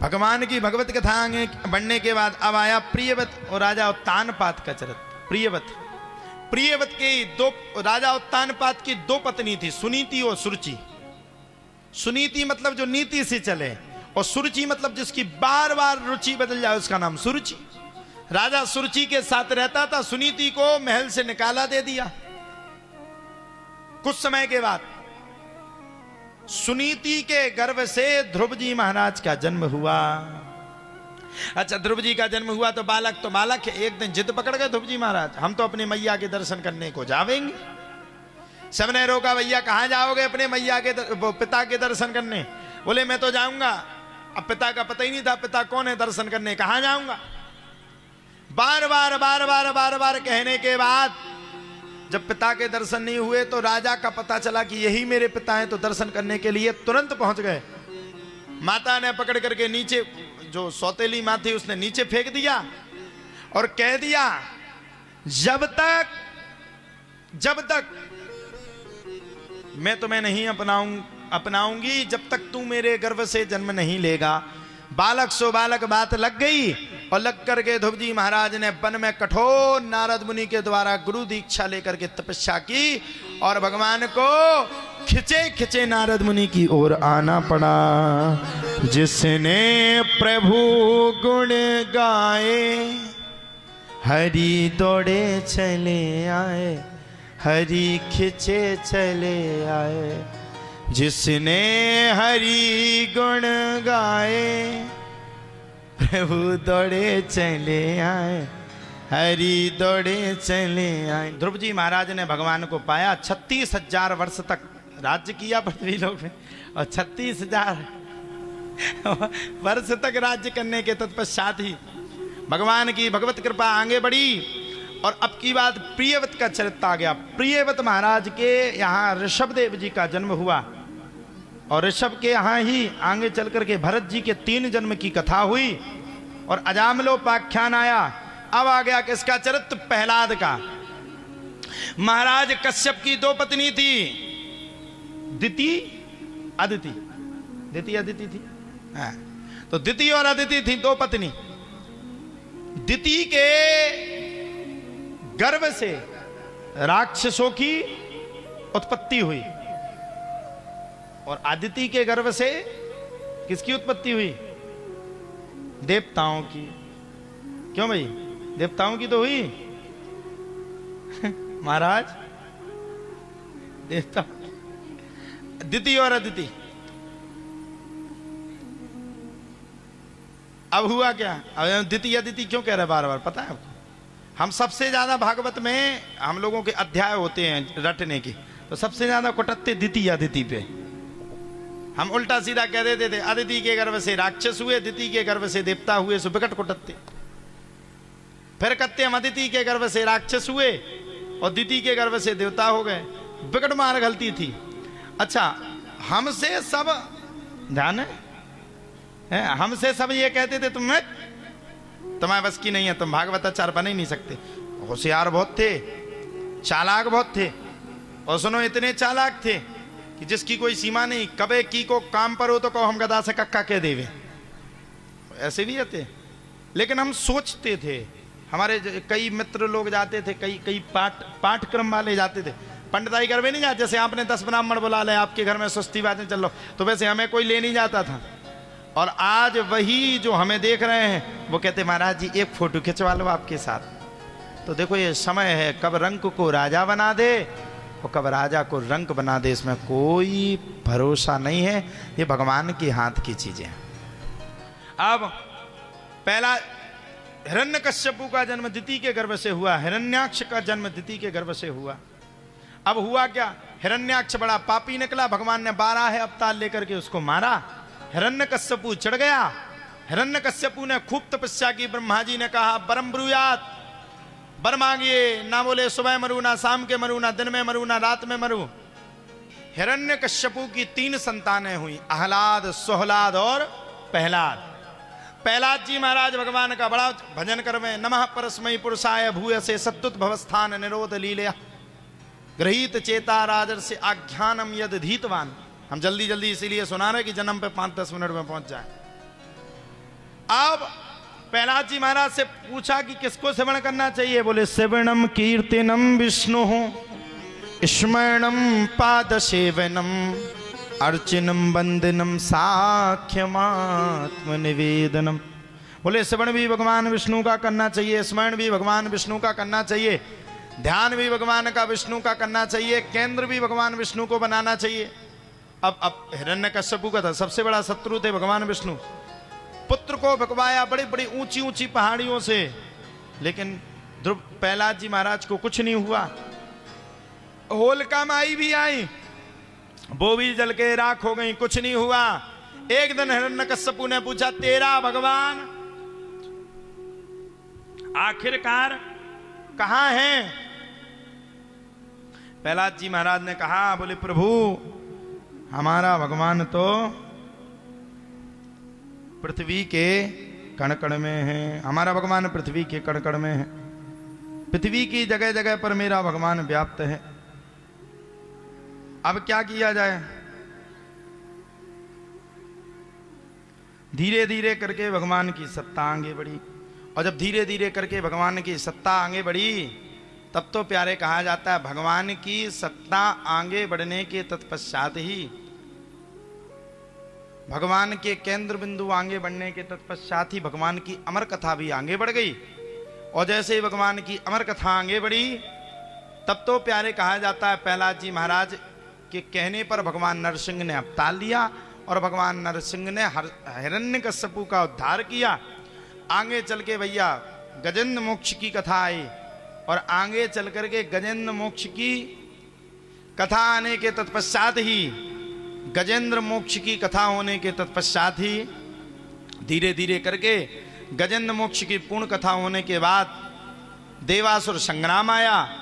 भगवान की भगवत कथा आगे बढ़ने के बाद अब आया प्रियव्रत और राजा उत्तानपाद का चरित्र। प्रियव्रत के दो राजा उत्तानपाद की दो पत्नी थी, सुनीति और सुरुचि। सुनीति मतलब जो नीति से चले, और सुरुचि मतलब जिसकी बार बार रुचि बदल जाए उसका नाम सुरुचि। राजा सुरुचि के साथ रहता था, सुनीति को महल से निकाला दे दिया। कुछ समय के बाद सुनीति के गर्भ से ध्रुव जी महाराज का जन्म हुआ। अच्छा, ध्रुव जी का जन्म हुआ तो बालक है। एक दिन जिद पकड़ गए ध्रुव जी महाराज, हम तो अपने मैया के दर्शन करने को जावेंगे। सबने रोका, भैया कहां जाओगे अपने मैया के पिता के दर्शन करने? बोले मैं तो जाऊंगा। अब पिता का पता ही नहीं था, पिता कौन है दर्शन करने, कहां जाऊंगा। बार बार कहने के बाद जब पिता के दर्शन नहीं हुए तो राजा का पता चला कि यही मेरे पिता हैं, तो दर्शन करने के लिए तुरंत पहुंच गए। माता ने पकड़ करके नीचे, जो सौतेली माँ थी उसने नीचे फेंक दिया और कह दिया, जब तक मैं तुम्हें नहीं अपनाऊंगी, जब तक तू मेरे गर्भ से जन्म नहीं लेगा। बालक सो बालक बात लग गई, और लग करके ध्रुव जी महाराज ने वन में कठोर नारद मुनि के द्वारा गुरु दीक्षा लेकर के तपस्या की, और भगवान को खिंचे खिंचे नारद मुनि की ओर आना पड़ा। जिसने प्रभु गुण गाए, हरि दौड़े चले आए, हरि खिंचे चले आए। जिसने हरि गुण गाए, प्रभु दौड़े चले आए, हरि दौड़े चले आए। ध्रुव जी महाराज ने भगवान को पाया। 36,000 वर्ष तक राज्य किया पृथ्वी लोक में, और 36,000 वर्ष तक राज्य करने के तत्पश्चात ही भगवान की भगवत कृपा आगे बढ़ी। और अब की बात प्रियव्रत का चरित्र आ गया। प्रियव्रत महाराज के यहाँ ऋषभदेव जी का जन्म हुआ, और ऋषभ के यहाँ ही आगे चल करके भरत जी के 3 जन्म की कथा हुई, और अजामलोपाख्यान आया। अब आ गया किसका चरित्र? प्रहलाद का। महाराज कश्यप की 2 पत्नी थी, दिति अदिति थी। हाँ, तो दिति और अदिति थी 2 पत्नी। दिति के गर्भ से राक्षसों की उत्पत्ति हुई, और अदिति के गर्भ से किसकी उत्पत्ति हुई? देवताओं की। क्यों भाई? देवताओं की तो हुई महाराज, देवता। दिति और अदिति। अब हुआ क्या? अब दिति अदिति क्यों कह रहे बार बार, पता है आपको? हम सबसे ज्यादा भागवत में हम लोगों के अध्याय होते हैं रटने की, तो सबसे ज्यादा कुटत्ते दिति अदिति पे। हम उल्टा सीधा कह देते थे, अदिति के गर्भ से राक्षस हुए, दिति के गर्भ से देवता हुए, सो विकट कुटत्ते। फिर कहते हम अदिति के गर्भ से राक्षस हुए और दिति के गर्भ से देवता हो गए। विकट मार गलती थी। अच्छा, हमसे सब ध्यान है, हमसे सब ये कहते थे तुम्हारे बस की नहीं है, तुम भागवताचार्य बन ही नहीं सकते। होशियार बहुत थे, चालाक बहुत थे, और सुनो इतने चालाक थे कि जिसकी कोई सीमा नहीं। कबे की को काम पर हो तो कहो हम गदा से कक्का कह देवे, ऐसे भी रहते। लेकिन हम सोचते थे, हमारे कई मित्र लोग जाते थे, कई पाठक्रम वाले जाते थे, पंडिताई करवे नहीं जाते। जैसे आपने 10 ब्राह्मण बुला ले, आपके घर में सुस्ती बातें चल लो, तो वैसे हमें कोई ले नहीं जाता था। और आज वही जो हमें देख रहे हैं वो कहते महाराज जी एक फोटो खिंचवा लो आपके साथ। तो देखो ये समय है, कब रंक को राजा बना दे और कब राजा को रंक बना दे, इसमें कोई भरोसा नहीं है। ये भगवान के हाथ की चीजें हैं। अब पहला हिरण्यकश्यपु का जन्म दिति के गर्भ से हुआ, हिरण्याक्ष का जन्म दिति के गर्भ से हुआ। अब हुआ क्या? हिरण्याक्ष बड़ा पापी निकला, भगवान ने 12 अवतार लेकर के उसको मारा। हिरण्यकश्यपु चढ़ गया। हिरण्यकश्यपु ने खूब तपस्या की। ब्रह्मा जी ने कहा परम ब्रूयात, वर मांगिए। ना बोले सुबह मरू, ना शाम के मरू, ना दिन में मरू, ना रात में मरू। हिरण्यकश्यपु की 3 संतानें हुई, आह्लाद, सोहलाद और प्रहलाद। प्रहलाद जी महाराज भगवान का बड़ा भजन करवे। नमः परस्मै पुरुषाय भूयसे सत्तुत भवस्थान निरोध लीलया गृहीत चेता राजर्षि आख्यानम यद धीतवान। हम जल्दी जल्दी इसीलिए सुना रहे कि जन्म पे 5-10 मिनट में पहुंच जाए। अब प्रहलाद जी महाराज से पूछा कि किसको श्रवण करना चाहिए। बोले श्रवणम कीर्तनम विष्णु स्मरणम पाद सेवनम अर्चनम वंदनम साख्यमात्म निवेदनम। बोले श्रवण भी भगवान विष्णु का करना चाहिए, स्मरण भी भगवान विष्णु का करना चाहिए, ध्यान भी भगवान का विष्णु का करना चाहिए, केंद्र भी भगवान विष्णु को बनाना चाहिए। अब हिरण्यकश्यपु का था सबसे बड़ा शत्रु थे भगवान विष्णु। पुत्र को भगवाया बड़ी बड़ी ऊंची ऊंची पहाड़ियों से, लेकिन ध्रुव प्रहलाद जी महाराज को कुछ नहीं हुआ। होलिका माई भी आई, वो भी जल के राख हो गई, कुछ नहीं हुआ। एक दिन हिरण्यकश्यपु ने पूछा तेरा भगवान आखिरकार कहां है? प्रहलाद जी महाराज ने कहा, बोले प्रभु हमारा भगवान तो पृथ्वी के कण कण में है, हमारा भगवान पृथ्वी के कण कण में है, पृथ्वी की जगह जगह पर मेरा भगवान व्याप्त है। अब क्या किया जाए? धीरे धीरे करके भगवान की सत्ता आगे बढ़ी, और जब धीरे धीरे करके भगवान की सत्ता आगे बढ़ी तब तो प्यारे कहा जाता है भगवान की सत्ता आगे बढ़ने के तत्पश्चात ही, भगवान के केंद्र बिंदु आगे बढ़ने के तत्पश्चात ही भगवान की अमर कथा भी आगे बढ़ गई। और जैसे ही भगवान की अमर कथा आगे बढ़ी तब तो प्यारे कहा जाता है प्रहलाद जी महाराज के कहने पर भगवान नरसिंह ने अवतार लिया और भगवान नरसिंह ने हिरण्यकश्यपु का उद्धार किया। आगे चल के भैया गजेंद्र मोक्ष की कथा आई, और आगे चल करके गजेंद्र मोक्ष की कथा आने के तत्पश्चात ही, गजेंद्र मोक्ष की कथा होने के तत्पश्चात ही धीरे धीरे करके गजेंद्र मोक्ष की पूर्ण कथा होने के बाद देवासुर संग्राम आया।